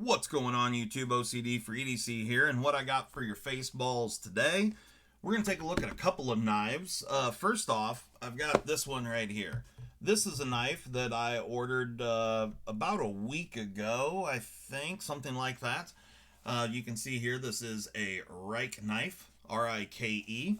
What's going on, YouTube? OCD for EDC here, and what I got for your face balls today, we're going to take a look at a couple of knives. First off, I've got this one right here. This is a knife that I ordered about a week ago, I think, something like that. You can see here, this is a Rike knife, R-I-K-E,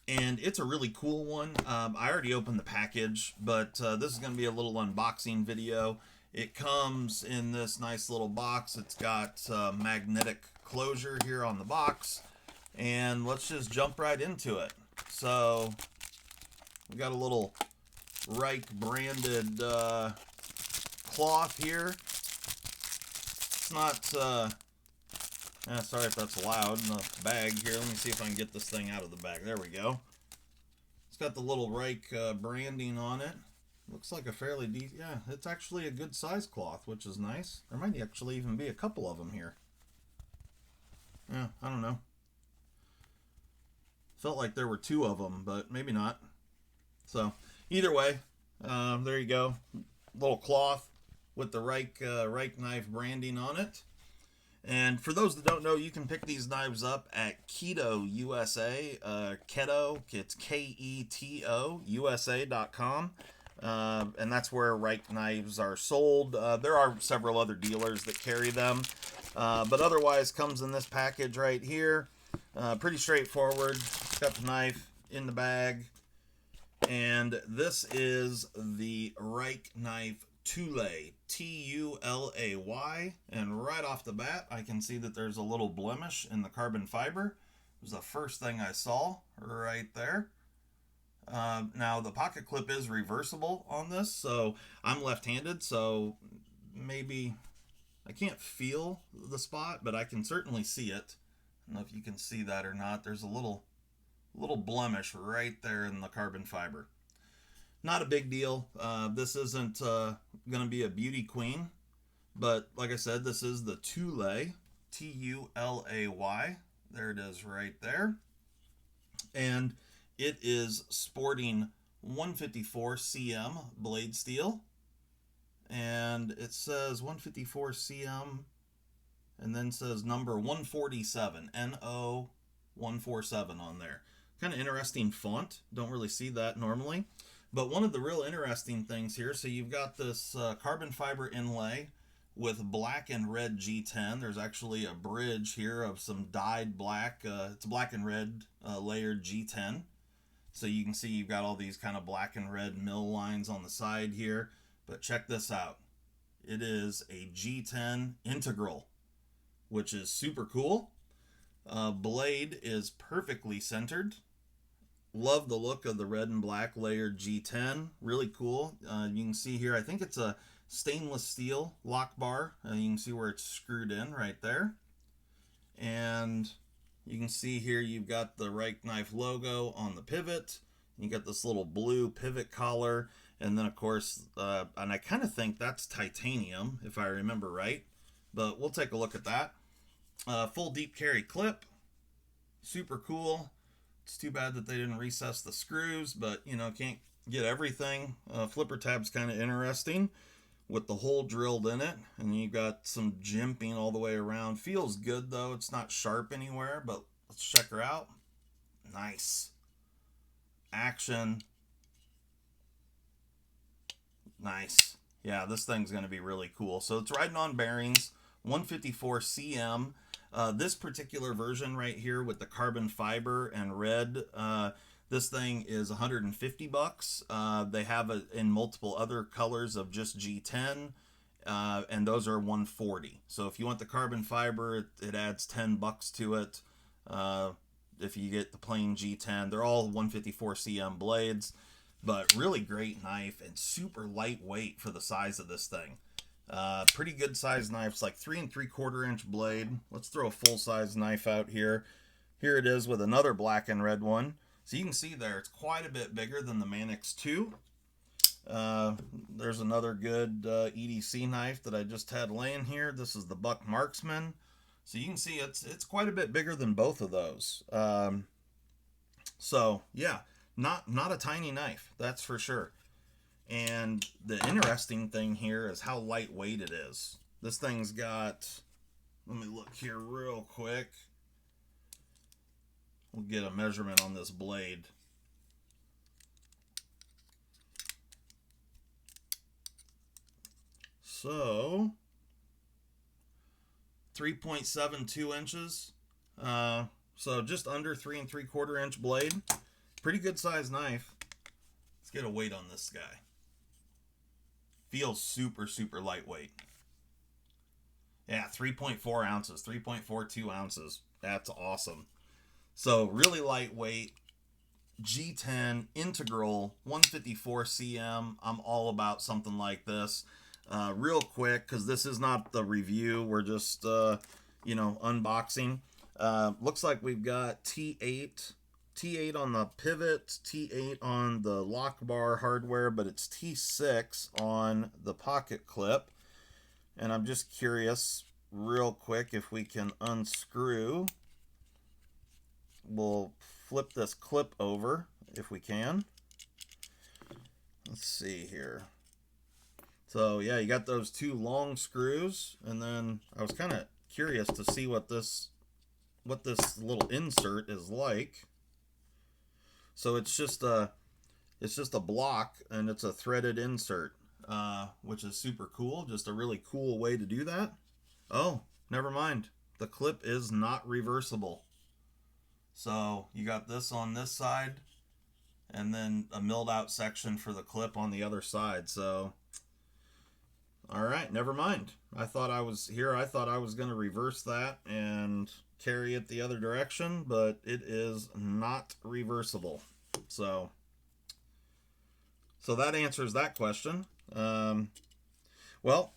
and it's a really cool one. I already opened the package, but this is going to be a little unboxing video. It comes in this nice little box. It's got magnetic closure here on the box, and let's just jump right into it. So we got a little Rike branded cloth here. It's not sorry if that's loud in the bag here. Let me see if I can get this thing out of the bag. There we go. It's got the little Rike branding on it. Looks like a fairly decent, yeah, it's actually a good size cloth, which is nice. There might actually even be a couple of them here. Yeah, I don't know. Felt like there were two of them, but maybe not. So, either way, there you go. Little cloth with the Rike knife branding on it. And for those that don't know, you can pick these knives up at Keto USA. Keto, it's K-E-T-O, USA.com. And that's where Rike knives are sold. There are several other dealers that carry them, but otherwise comes in this package right here. Pretty straightforward. Got the knife in the bag, and this is the Rike knife Tulay, T-U-L-A-Y, and right off the bat I can see that there's a little blemish in the carbon fiber. It was the first thing I saw right there. Now the pocket clip is reversible on this, so I'm left-handed, so maybe I can't feel the spot, but I can certainly see it. I don't know if you can see that or not. There's a little blemish right there in the carbon fiber. Not a big deal. This isn't going to be a beauty queen, but like I said, this is the Tulay, T-U-L-A-Y. There it is right there. And it is sporting 154 cm blade steel, and it says 154 cm, and then says number 147, NO 147 on there. Kind of interesting font. Don't really see that normally, but one of the real interesting things here. So you've got this carbon fiber inlay with black and red G10. There's actually a bridge here of some dyed black. It's black and red layered G10. So you can see you've got all these kind of black and red mill lines on the side here. But check this out. It is a G10 integral, which is super cool. Blade is perfectly centered. Love the look of the red and black layered G10. Really cool. You can see here, I think it's a stainless steel lock bar. You can see where it's screwed in right there. And you can see here you've got the Rike knife logo on the pivot. You got this little blue pivot collar, and then of course, and I kind of think that's titanium if I remember right, but we'll take a look at that. Full deep carry clip, super cool. It's too bad that they didn't recess the screws, but you know, can't get everything. Flipper tab's kind of interesting with the hole drilled in it, and you got some jimping all the way around. Feels good though. It's not sharp anywhere, but let's check her out. Nice action. Nice. Yeah, this thing's going to be really cool. So it's riding on bearings, 154 cm. This particular version right here with the carbon fiber and red, this thing is 150 bucks. They have it in multiple other colors of just G10, and those are 140. So if you want the carbon fiber, it adds 10 bucks to it. If you get the plain G10, they're all 154 cm blades, but really great knife and super lightweight for the size of this thing. Pretty good size knife. It's like 3 3/4 inch blade. Let's throw a full size knife out here. Here it is with another black and red one. So you can see there, it's quite a bit bigger than the Manix 2. There's another good EDC knife that I just had laying here. This is the Buck Marksman. So you can see it's quite a bit bigger than both of those. So yeah, not a tiny knife, that's for sure. And the interesting thing here is how lightweight it is. This thing's got Let me look here real quick. We'll get a measurement on this blade. So 3.72 inches. So just under 3 3/4 inch blade. Pretty good size knife. Let's get a weight on this guy. Feels super, super lightweight. Yeah, 3.4 ounces, 3.42 ounces. That's awesome. So really lightweight. G10 integral 154 cm. I'm all about something like this. Real quick, because this is not the review. We're just, unboxing. Looks like we've got T8 on the pivot, T8 on the lock bar hardware, but it's T6 on the pocket clip. And I'm just curious, real quick, if we can unscrew. We'll flip this clip over if we can. Let's see here. So yeah, you got those two long screws, and then I was kind of curious to see what this little insert is like. So it's just a block, and it's a threaded insert, which is super cool. Just a really cool way to do that. Oh, never mind. The clip is not reversible. So you got this on this side, and then a milled out section for the clip on the other side. So, all right, never mind. I thought I was going to reverse that and carry it the other direction, but it is not reversible. So that answers that question. Well,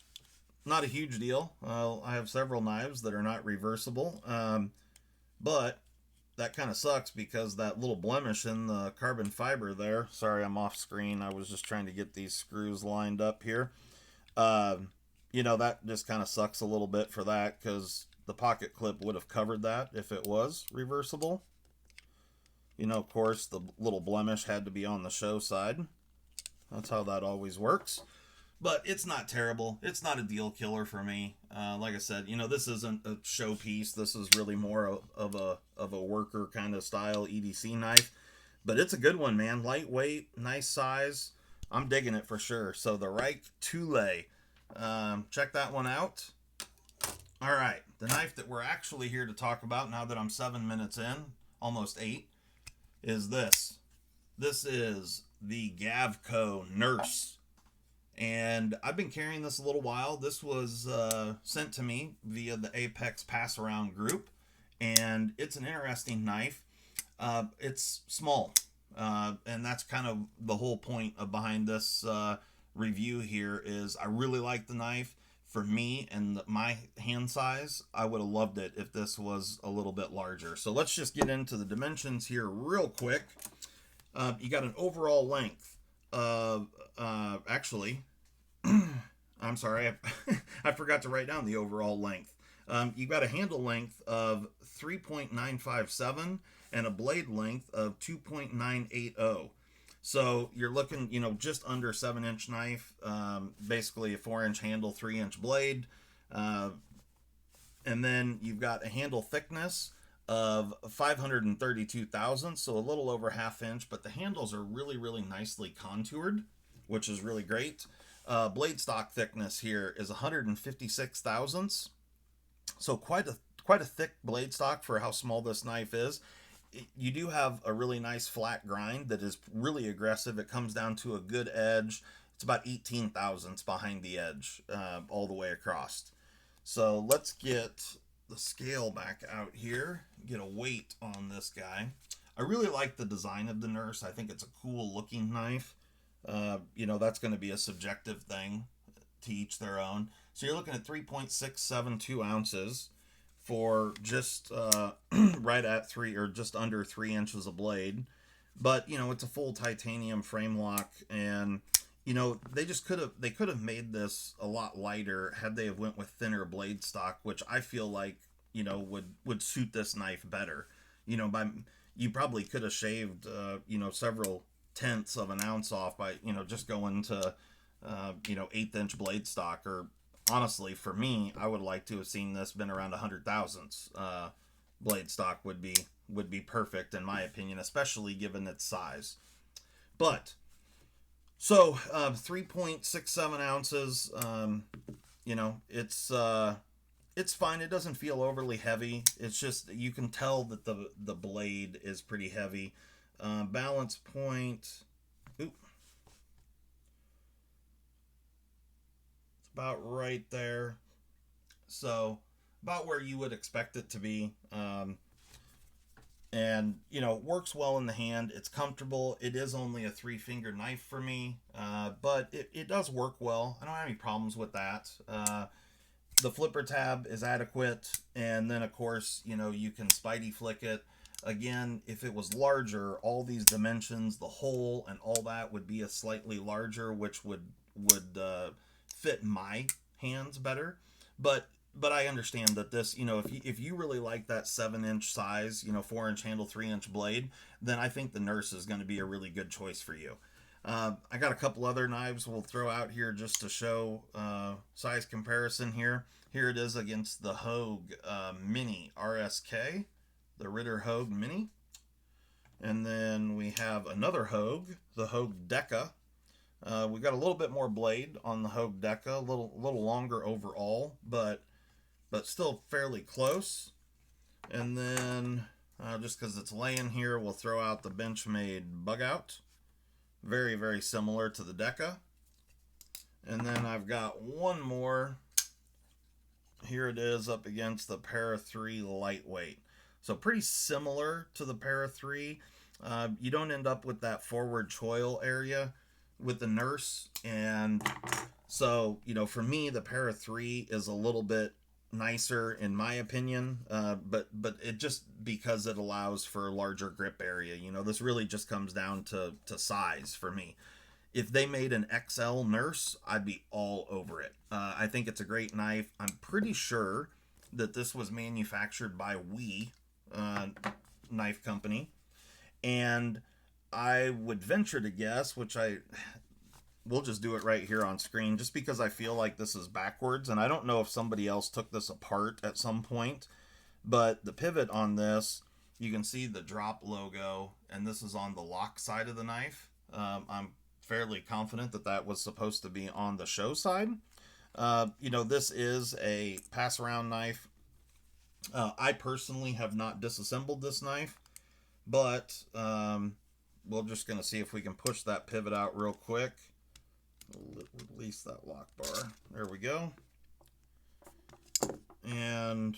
not a huge deal. I have several knives that are not reversible, but that kind of sucks because that little blemish in the carbon fiber there. Sorry, I'm off screen. I was just trying to get these screws lined up here. That just kind of sucks a little bit for that, because the pocket clip would have covered that if it was reversible. Of course, the little blemish had to be on the show side. That's how that always works. But it's not terrible. It's not a deal killer for me. Like I said, this isn't a showpiece. This is really more of a worker kind of style EDC knife. But it's a good one, man. Lightweight, nice size. I'm digging it for sure. So the Rike Tuula. Check that one out. All right. The knife that we're actually here to talk about, now that I'm 7 minutes in, almost 8, is this. This is the Gavco Nurse. And I've been carrying this a little while. This was sent to me via the Apex Pass Around group, and it's an interesting knife. It's small, and that's kind of the whole point of behind this review here. Is I really like the knife. For me and my hand size, I would have loved it if this was a little bit larger. So let's just get into the dimensions here real quick. You got an overall length of actually, I'm sorry, I forgot to write down the overall length. You've got a handle length of 3.957 and a blade length of 2.980. So you're looking, just under 7-inch knife, basically a 4-inch handle, 3-inch blade. And then you've got a handle thickness of 532 thousandths, so a little over 1/2 inch, but the handles are really, really nicely contoured, which is really great. Blade stock thickness here is 156 thousandths, so quite a thick blade stock for how small this knife is. You do have a really nice flat grind that is really aggressive. It comes down to a good edge. It's about 18 thousandths behind the edge, all the way across. So let's get the scale back out here, get a weight on this guy. I really like the design of the Nurse. I think it's a cool looking knife. That's going to be a subjective thing, to each their own. So you're looking at 3.672 ounces for just right at 3 or just under 3 inches of blade. But it's a full titanium frame lock, and they could have made this a lot lighter had they have went with thinner blade stock, which I feel like would suit this knife better. You probably could have shaved several tenths of an ounce off by just going to 1/8 inch blade stock, or honestly, for me, I would like to have seen this been around 100,000s. Blade stock would be perfect in my opinion, especially given its size. But so 3.67 ounces. It's fine. It doesn't feel overly heavy. It's just you can tell that the blade is pretty heavy. Balance point. Oop, it's about right there. So about where you would expect it to be. And works well in the hand. It's comfortable. It is only a 3-finger knife for me, but it does work well. I don't have any problems with that. The flipper tab is adequate, and then of course you can spidey flick it. Again, if it was larger, all these dimensions, the hole and all that would be a slightly larger, which would fit my hands better. But I understand that this, if you really like that 7-inch size, 4-inch handle, 3-inch blade, then I think the Nurse is going to be a really good choice for you. I got a couple other knives we'll throw out here just to show size comparison here. Here it is against the Hogue Mini RSK, the Ritter Hogue Mini. And then we have another Hogue, the Hogue Deca. We got a little bit more blade on the Hogue Deca, a little longer overall, but still fairly close. And then, just because it's laying here, we'll throw out the Benchmade Bug Out. Very, very similar to the Deca. And then I've got one more. Here it is up against the Para 3 Lightweight. So pretty similar to the Para 3. You don't end up with that forward choil area with the Nurse. And so, for me, the Para 3 is a little bit nicer in my opinion, but it just because it allows for a larger grip area. This really just comes down to size for me. If they made an XL Nurse, I'd be all over it. I think it's a great knife. I'm pretty sure that this was manufactured by We Knife Company, and I would venture to guess, we'll just do it right here on screen just because I feel like this is backwards, and I don't know if somebody else took this apart at some point, but the pivot on this, you can see the drop logo, and this is on the lock side of the knife. I'm fairly confident that was supposed to be on the show side. This is a pass around knife. I personally have not disassembled this knife, but we're just going to see if we can push that pivot out real quick. Release that lock bar. There we go. And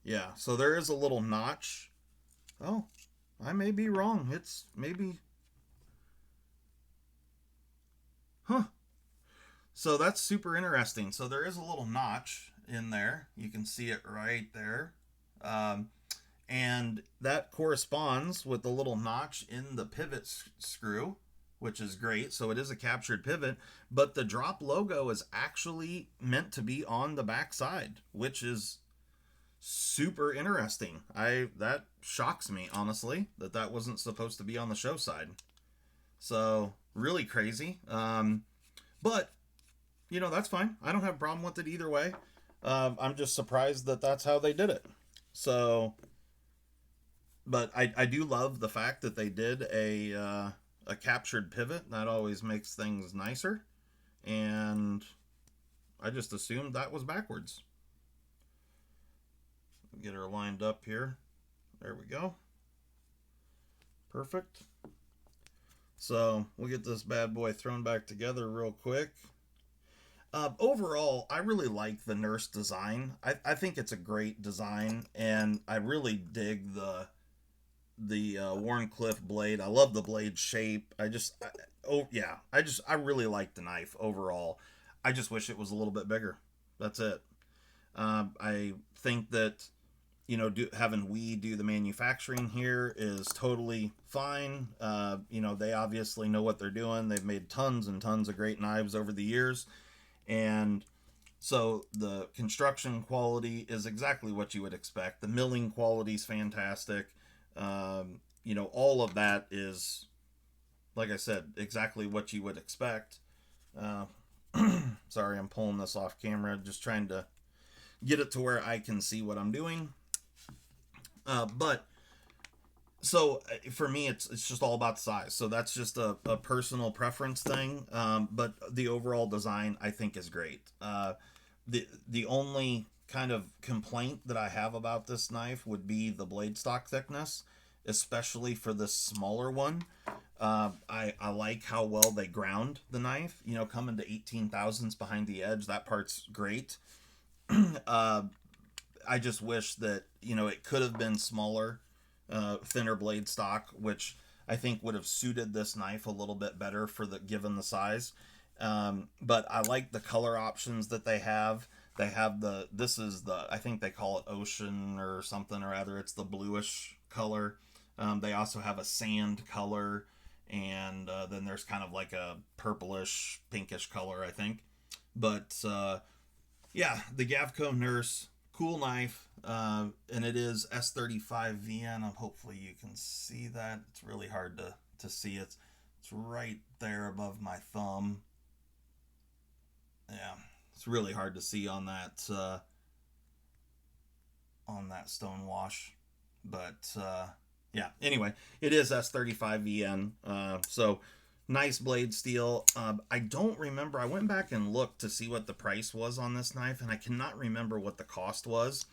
yeah, so there is a little notch. Oh, I may be wrong. It's maybe... Huh. So that's super interesting. So there is a little notch in there. You can see it right there. And that corresponds with the little notch in the pivot screw, which is great. So it is a captured pivot, but the drop logo is actually meant to be on the back side, which is super interesting. That shocks me, honestly, that wasn't supposed to be on the show side. So really crazy. But that's fine. I don't have a problem with it either way. I'm just surprised that that's how they did it. So, but I do love the fact that they did a captured pivot. That always makes things nicer. And I just assumed that was backwards. Get her lined up here. There we go. Perfect. So we'll get this bad boy thrown back together real quick. Overall, I really like the Nurse design. I think it's a great design, and I really dig the Wharncliffe blade. I love the blade shape. I really like the knife overall. I just wish it was a little bit bigger. That's it. I think that having We do the manufacturing here is totally fine. They obviously know what they're doing. They've made tons and tons of great knives over the years, and so the construction quality is exactly what you would expect. The milling quality is fantastic. All of that is, like I said, exactly what you would expect. Sorry, I'm pulling this off camera, just trying to get it to where I can see what I'm doing. But so for me, it's just all about size. So that's just a personal preference thing. But the overall design, I think, is great. The only kind of complaint that I have about this knife would be the blade stock thickness, especially for this smaller one. I like how well they ground the knife. You know, coming to 18 thousandths behind the edge, that part's great. I just wish that, you know, it could have been smaller, thinner blade stock, which I think would have suited this knife a little bit better for the given the size. But I like the color options that they have. They have this is the, I think they call it ocean or something or other. It's the bluish color. They also have a sand color, and then there's kind of like a purplish, pinkish color, I think. But yeah, the Gavco Nurse, cool knife, and it is S35VN. Hopefully you can see that. It's really hard to see. It's right there above my thumb. Yeah, it's really hard to see on that stone wash, but yeah. Anyway, it is S35VN. So nice blade steel. I don't remember. I went back and looked to see what the price was on this knife, and I cannot remember what the cost was.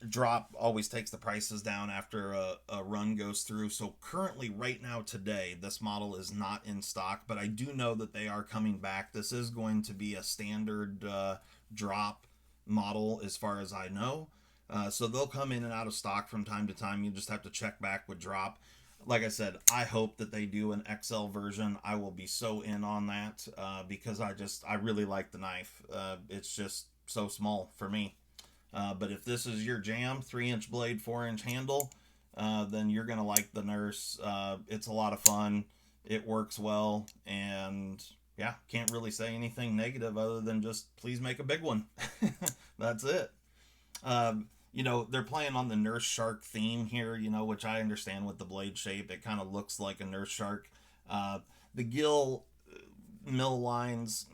Drop always takes the prices down after a run goes through. So currently, right now, today, this model is not in stock, but I do know that they are coming back. This is going to be a standard drop model as far as I know. So they'll come in and out of stock from time to time. You just have to check back with drop. Like I said, I hope that they do an XL version. I will be so in on that because I really like the knife. It's just so small for me. But if this is your jam, 3-inch blade, 4-inch handle, then you're going to like the Nurse. It's a lot of fun. It works well. And yeah, can't really say anything negative other than just please make a big one. That's it. You know, they're playing on the Nurse Shark theme here, you know, which I understand with the blade shape. It kind of looks like a Nurse Shark. The gill mill lines,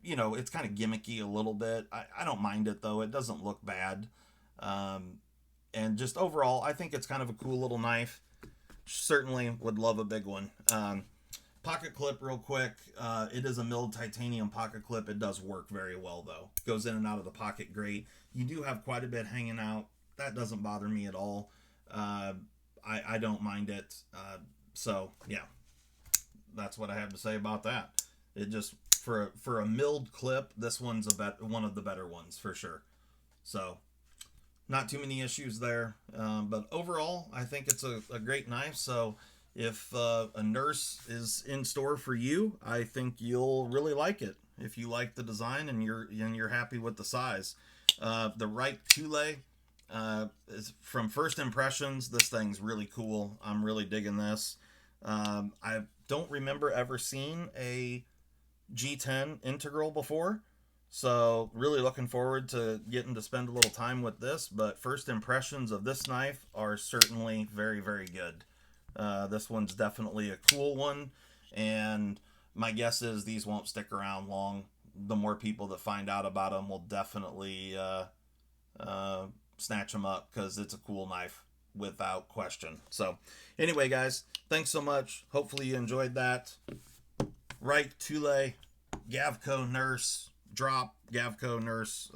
you know, it's kind of gimmicky a little bit. I don't mind it, though. It doesn't look bad. And just overall, I think it's kind of a cool little knife. Certainly would love a big one. Pocket clip real quick. It is a milled titanium pocket clip. It does work very well, though. Goes in and out of the pocket great. You do have quite a bit hanging out. That doesn't bother me at all. I don't mind it. So, yeah. That's what I have to say about that. It just, for a milled clip, this one's one of the better ones, for sure. So, not too many issues there. But overall, I think it's a great knife. So, if a Nurse is in store for you, I think you'll really like it. If you like the design and you're happy with the size. The Rike Tuula, is from first impressions, this thing's really cool. I'm really digging this. I don't remember ever seeing a G10 integral before, so really looking forward to getting to spend a little time with this. But first impressions of this knife are certainly very, very good. This one's definitely a cool one, and my guess is these won't stick around long. The more people that find out about them will definitely snatch them up because it's a cool knife without question. So anyway, guys, thanks so much. Hopefully you enjoyed that. Rike Tuula, Gavco Nurse, drop Gavco Nurse.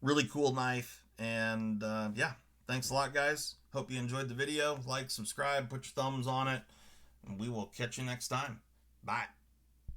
Really cool knife. And yeah, thanks a lot, guys. Hope you enjoyed the video. Like, subscribe, put your thumbs on it, and we will catch you next time. Bye.